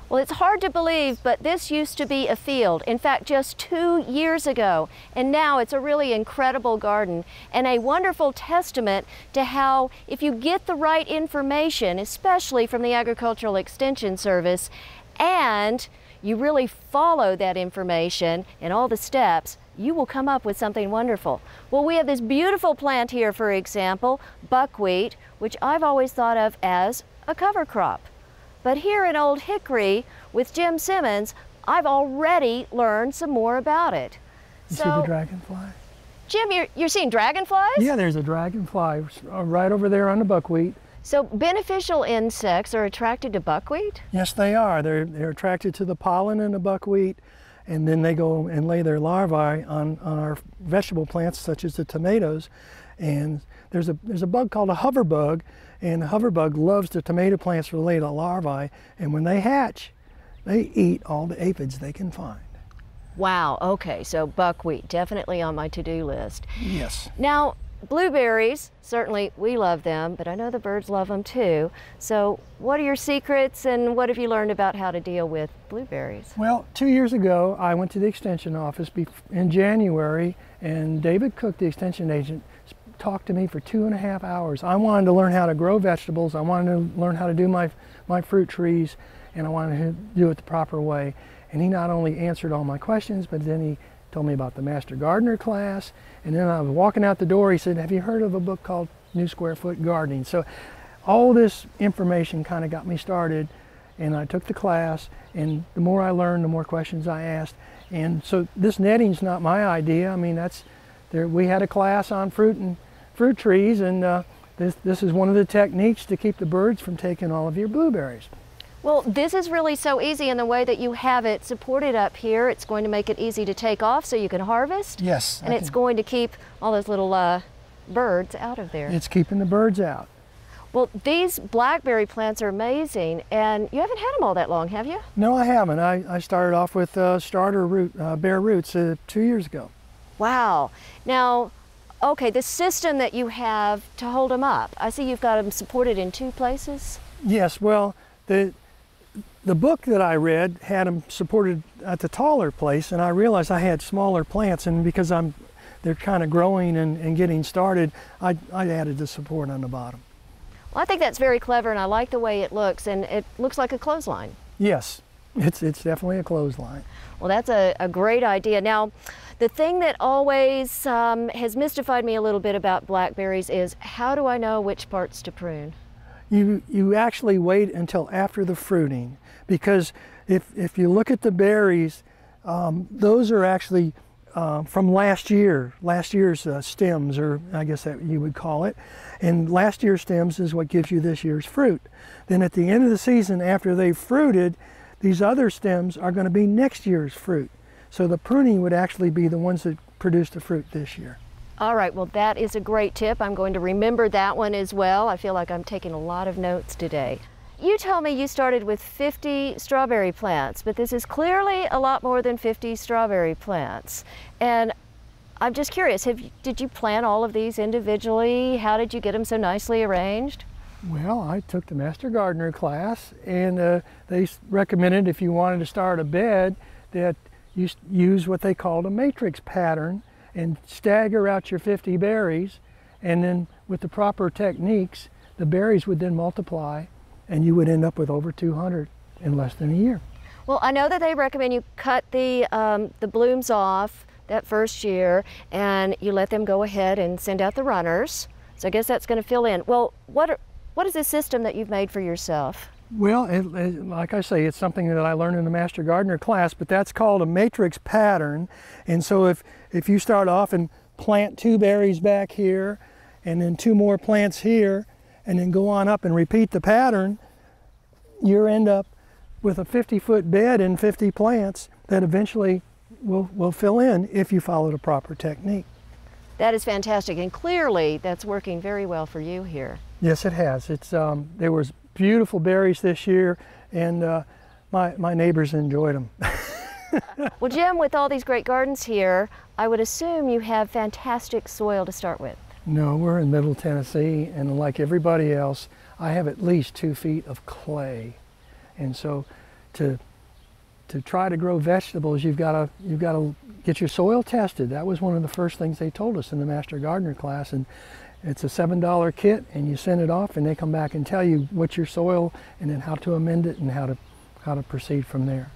Well, it's hard to believe, but this used to be a field. In fact, just 2 years ago. And now it's a really incredible garden and a wonderful testament to how, if you get the right information, especially from the Agricultural Extension Service, and you really follow that information and all the steps, you will come up with something wonderful. Well, we have this beautiful plant here, for example, buckwheat, which I've always thought of as a cover crop. But here in Old Hickory with Jim Simmons, I've already learned some more about it. You see the dragonfly? Jim, you're seeing dragonflies? Yeah, there's a dragonfly right over there on the buckwheat. So beneficial insects are attracted to buckwheat? Yes, they are. They're attracted to the pollen in the buckwheat, and then they go and lay their larvae on our vegetable plants such as the tomatoes. And there's a bug called a hover bug, and the hover bug loves the tomato plants to lay the larvae, and when they hatch, they eat all the aphids they can find. Wow, okay, so buckwheat, definitely on my to-do list. Yes. Now, blueberries, certainly we love them, but I know the birds love them too. So what are your secrets and what have you learned about how to deal with blueberries? Well, 2 years ago, I went to the extension office in January, and David Cook, the extension agent, talked to me for 2.5 hours. I wanted to learn how to grow vegetables, I wanted to learn how to do my fruit trees, and I wanted to do it the proper way. And he not only answered all my questions, but then he told me about the Master Gardener class, and then I was walking out the door, he said, have you heard of a book called New Square Foot Gardening? So all this information kind of got me started, and I took the class, and the more I learned, the more questions I asked. And so this netting's not my idea. I mean, we had a class on fruit trees, and this is one of the techniques to keep the birds from taking all of your blueberries. Well, this is really so easy in the way that you have it supported up here. It's going to make it easy to take off so you can harvest. Yes. And it's going to keep all those little birds out of there. It's keeping the birds out. Well, these blackberry plants are amazing, and you haven't had them all that long, have you? No, I haven't. I started off with starter root, bare roots 2 years ago. Wow. Now, okay, the system that you have to hold them up, I see you've got them supported in 2 places. Yes, well, the book that I read had them supported at the taller place, and I realized I had smaller plants, and because they're kind of growing and getting started, I added the support on the bottom. Well, I think that's very clever, and I like the way it looks, and it looks like a clothesline. Yes, it's definitely a clothesline. Well, that's a great idea. Now, the thing that always has mystified me a little bit about blackberries is, how do I know which parts to prune? You actually wait until after the fruiting, because if you look at the berries, those are actually from last year's stems, or I guess that you would call it. And last year's stems is what gives you this year's fruit. Then at the end of the season, after they've fruited, these other stems are going to be next year's fruit. So the pruning would actually be the ones that produce the fruit this year. All right, well, that is a great tip. I'm going to remember that one as well. I feel like I'm taking a lot of notes today. You told me you started with 50 strawberry plants, but this is clearly a lot more than 50 strawberry plants. And I'm just curious, did you plant all of these individually? How did you get them so nicely arranged? Well, I took the Master Gardener class, and they recommended if you wanted to start a bed that you use what they called a matrix pattern and stagger out your 50 berries, and then with the proper techniques, the berries would then multiply, and you would end up with over 200 in less than a year. Well, I know that they recommend you cut the blooms off that first year, and you let them go ahead and send out the runners. So I guess that's going to fill in. Well, what is this system that you've made for yourself? Well, like I say, it's something that I learned in the Master Gardener class, but that's called a matrix pattern. And so if you start off and plant 2 berries back here, and then 2 more plants here, and then go on up and repeat the pattern, you end up with a 50-foot bed and 50 plants that eventually will fill in if you follow the proper technique. That is fantastic, and clearly that's working very well for you here. Yes, it has. There was beautiful berries this year, and my neighbors enjoyed them. Well, Jim, with all these great gardens here, I would assume you have fantastic soil to start with. No, we're in Middle Tennessee, and like everybody else, I have at least 2 feet of clay. And so to try to grow vegetables, you've got to get your soil tested. That was one of the first things they told us in the Master Gardener class, and it's a $7 kit, and you send it off, and they come back and tell you what's your soil, and then how to amend it, and how to proceed from there.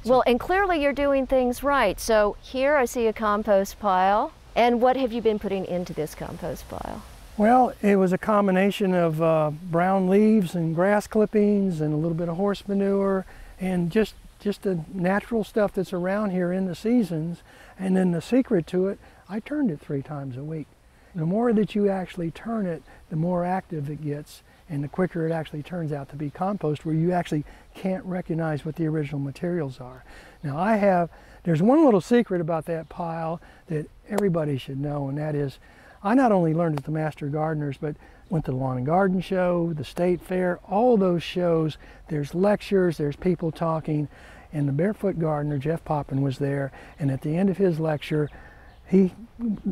Well, and clearly you're doing things right. So here I see a compost pile, and what have you been putting into this compost pile? Well, it was a combination of brown leaves and grass clippings and a little bit of horse manure and just the natural stuff that's around here in the seasons. And then the secret to it, I turned it 3 times a week. The more that you actually turn it, the more active it gets, and the quicker it actually turns out to be compost, where you actually can't recognize what the original materials are. Now there's one little secret about that pile that everybody should know, and that is, I not only learned at the Master Gardeners, but went to the Lawn and Garden Show, the State Fair, all those shows. There's lectures, there's people talking, and the Barefoot Gardener, Jeff Poppin, was there, and at the end of his lecture, he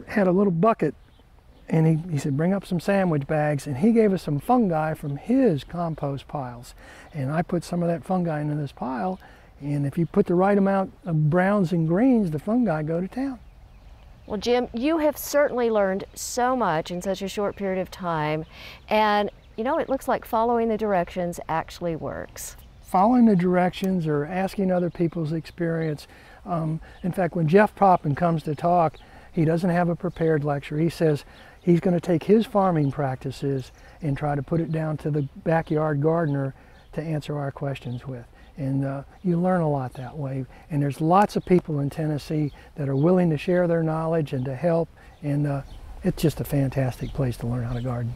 had a little bucket, and he said, bring up some sandwich bags, and he gave us some fungi from his compost piles. And I put some of that fungi into this pile, and if you put the right amount of browns and greens, the fungi go to town. Well, Jim, you have certainly learned so much in such a short period of time, and you know, it looks like following the directions actually works. Following the directions or asking other people's experience. In fact, when Jeff Poppin comes to talk, he doesn't have a prepared lecture. He says he's going to take his farming practices and try to put it down to the backyard gardener to answer our questions with. And you learn a lot that way. And there's lots of people in Tennessee that are willing to share their knowledge and to help. And it's just a fantastic place to learn how to garden.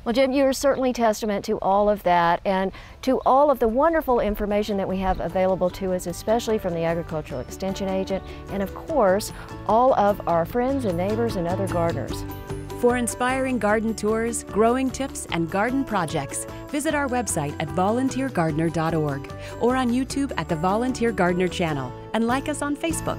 Well, Jim, you're certainly testament to all of that and to all of the wonderful information that we have available to us, especially from the Agricultural Extension Agent, and of course, all of our friends and neighbors and other gardeners. For inspiring garden tours, growing tips, and garden projects, visit our website at volunteergardener.org or on YouTube at the Volunteer Gardener channel, and like us on Facebook.